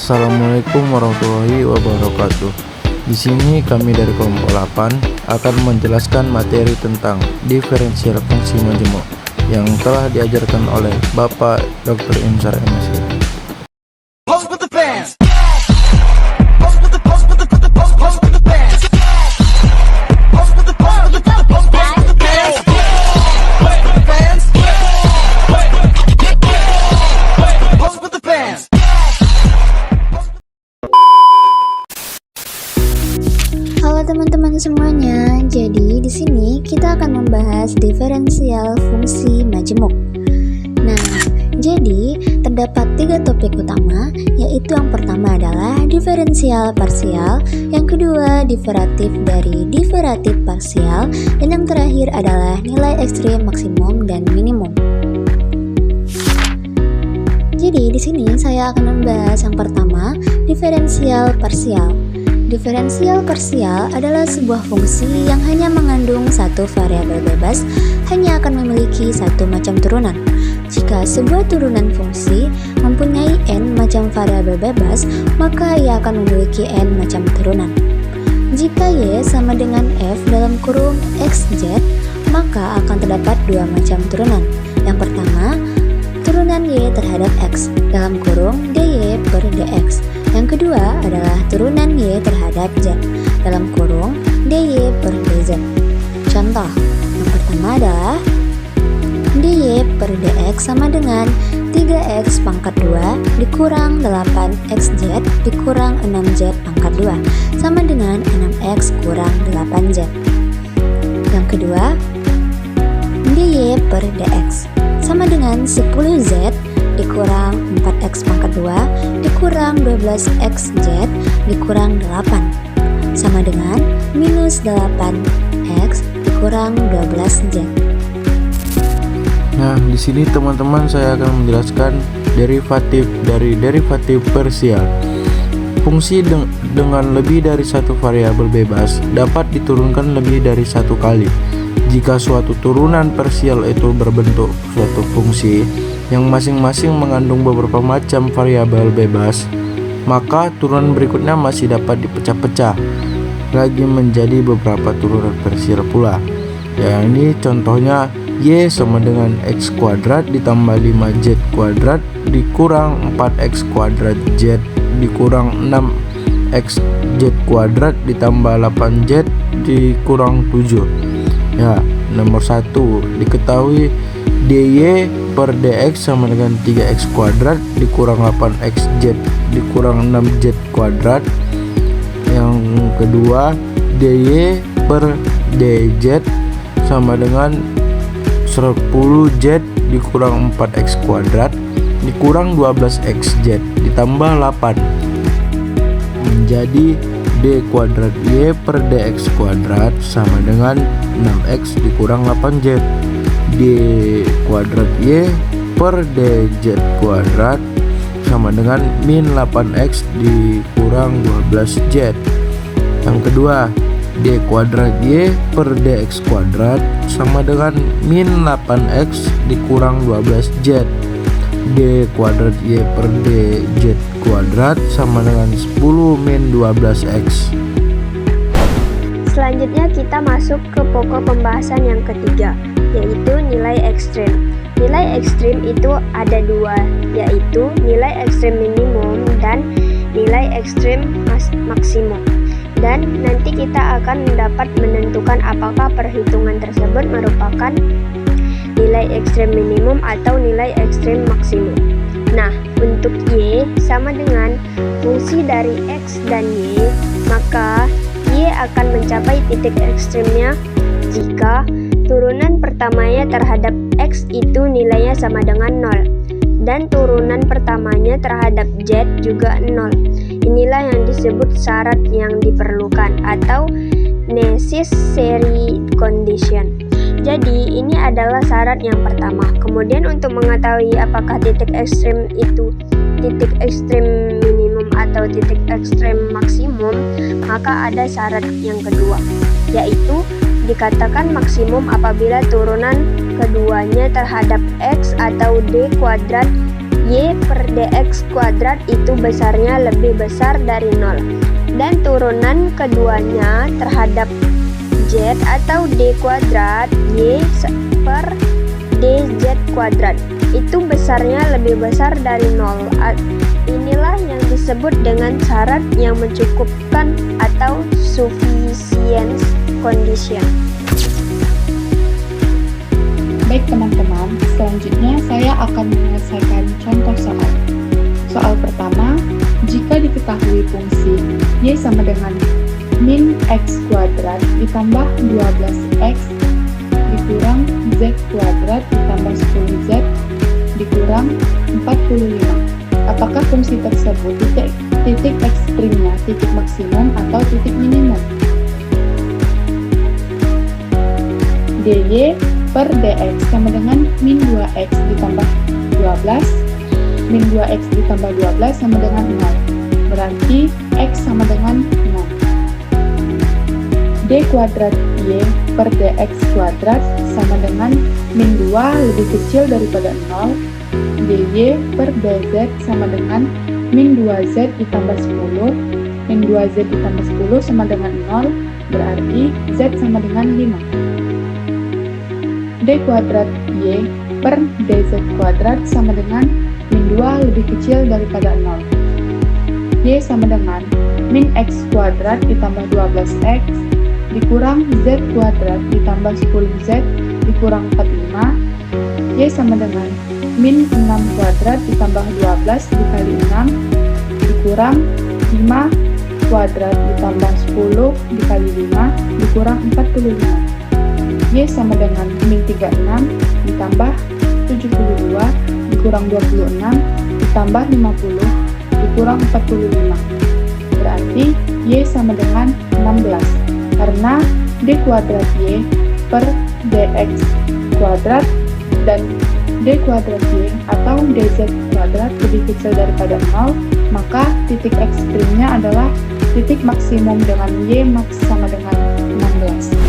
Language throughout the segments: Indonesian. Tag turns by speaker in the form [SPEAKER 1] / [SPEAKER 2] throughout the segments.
[SPEAKER 1] Assalamualaikum warahmatullahi wabarakatuh. Di sini kami dari kelompok 8 akan menjelaskan materi tentang diferensial fungsi majemuk yang telah diajarkan oleh Bapak Dr. Imsar MSI.
[SPEAKER 2] Halo teman-teman semuanya. Jadi di sini kita akan membahas diferensial fungsi majemuk. Nah, jadi terdapat 3 topik utama, yaitu yang pertama adalah diferensial parsial, yang kedua diferatif dari diferatif parsial, dan yang terakhir adalah nilai ekstrim maksimum dan minimum. Jadi di sini saya akan membahas yang pertama, diferensial parsial. Diferensial parsial adalah sebuah fungsi yang hanya mengandung satu variabel bebas, hanya akan memiliki satu macam turunan. Jika sebuah turunan fungsi mempunyai n macam variabel bebas, maka ia akan memiliki n macam turunan. Jika y sama dengan f dalam kurung xz, maka akan terdapat 2 macam turunan. Yang pertama, turunan y terhadap x dalam kurung dy per dx. Yang kedua adalah turunan y terhadap z dalam kurung dy per dz. Contoh, yang pertama adalah dy per dx sama dengan 3x pangkat 2 dikurang 8xz dikurang 6z pangkat 2 sama dengan 6x kurang 8z. Yang kedua, dy per dx sama dengan 10z dikurang 4x pangkat 2 dikurang 12xz dikurang 8 sama dengan minus 8x dikurang 12z.
[SPEAKER 1] Nah, di sini teman-teman saya akan menjelaskan derivatif dari derivatif parsial. Fungsi dengan lebih dari satu variabel bebas dapat diturunkan lebih dari satu kali. Jika suatu turunan parsial itu berbentuk suatu fungsi yang masing-masing mengandung beberapa macam variabel bebas, maka turunan berikutnya masih dapat dipecah-pecah lagi menjadi beberapa turunan parsial pula. Ya, ini contohnya y sama dengan x kuadrat ditambah 5z kuadrat dikurang 4x kuadrat z dikurang 6xz kuadrat ditambah 8z dikurang 7. Ya, nomor 1 diketahui dy per dx sama dengan 3x kuadrat dikurang 8xz dikurang 6z kuadrat. Yang kedua, dy per dz sama dengan 10z dikurang 4x kuadrat dikurang 12xz ditambah 8 menjadi d kuadrat y per dx kuadrat sama dengan 6x dikurang 8z. D kuadrat y per dz kuadrat sama dengan min 8x dikurang 12z. Yang kedua, d kuadrat y per dx kuadrat sama dengan min 8x dikurang 12z. D kuadrat y per dz kuadrat sama dengan 10 min 12x.
[SPEAKER 3] Selanjutnya kita masuk ke pokok pembahasan yang ketiga, yaitu nilai ekstrim. Nilai ekstrim itu ada 2, yaitu nilai ekstrim minimum dan nilai ekstrim maksimum. Dan nanti kita akan dapat menentukan apakah perhitungan tersebut merupakan nilai ekstrim minimum atau nilai ekstrim maksimum. Nah, untuk y sama dengan fungsi dari x dan y, maka y akan mencapai titik ekstrimnya jika turunan pertamanya terhadap x itu nilainya sama dengan 0 dan turunan pertamanya terhadap z juga 0. Inilah yang disebut syarat yang diperlukan atau necessary condition. Jadi ini adalah syarat yang pertama. Kemudian untuk mengetahui apakah titik ekstrim itu titik ekstrim minimum atau titik ekstrim maksimum, maka ada syarat yang kedua, yaitu dikatakan maksimum apabila turunan keduanya terhadap x atau d kuadrat Y per dx kuadrat itu besarnya lebih besar dari 0. Dan turunan keduanya terhadap z atau d kuadrat y per dz kuadrat itu besarnya lebih besar dari 0. Inilah yang disebut dengan syarat yang mencukupkan atau sufficiency condition.
[SPEAKER 4] Baik teman-teman, selanjutnya saya akan menyelesaikan contoh soal. Soal pertama, jika diketahui fungsi y sama dengan min x kuadrat ditambah 12x dikurang z kuadrat ditambah 10z dikurang 45. Apakah fungsi tersebut titik ekstrimnya titik maksimum atau titik minimum? dy per dx sama dengan min 2x ditambah 12, min 2x ditambah 12 sama dengan 0. Berarti x sama dengan 0. d kuadrat y per dx kuadrat sama dengan min 2 lebih kecil daripada 0. dy per dz sama dengan min 2z ditambah 10, min 2z ditambah 10 sama dengan 0. Berarti z sama dengan 5. d kuadrat y per dz kuadrat sama dengan min 2 lebih kecil daripada 0. Y sama dengan min x kuadrat ditambah 12x dikurang z kuadrat ditambah 10z dikurang 45. Y sama dengan min 6 kuadrat ditambah 12 dikali 6 dikurang 5 kuadrat ditambah 10 dikali 5 dikurang 45. Y sama dengan min 36 ditambah 72 dikurang 26 ditambah 50 dikurang 45. Berarti Y sama dengan 16 karena d kuadrat Y per dx kuadrat dan d kuadrat Y atau dz kuadrat lebih kecil daripada 0, maka titik ekstrimnya adalah titik maksimum dengan Y max sama dengan 16.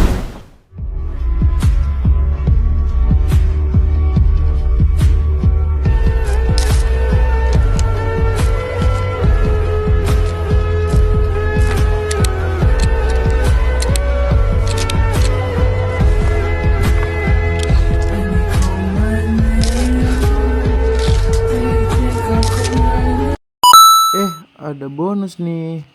[SPEAKER 1] Ada bonus nih.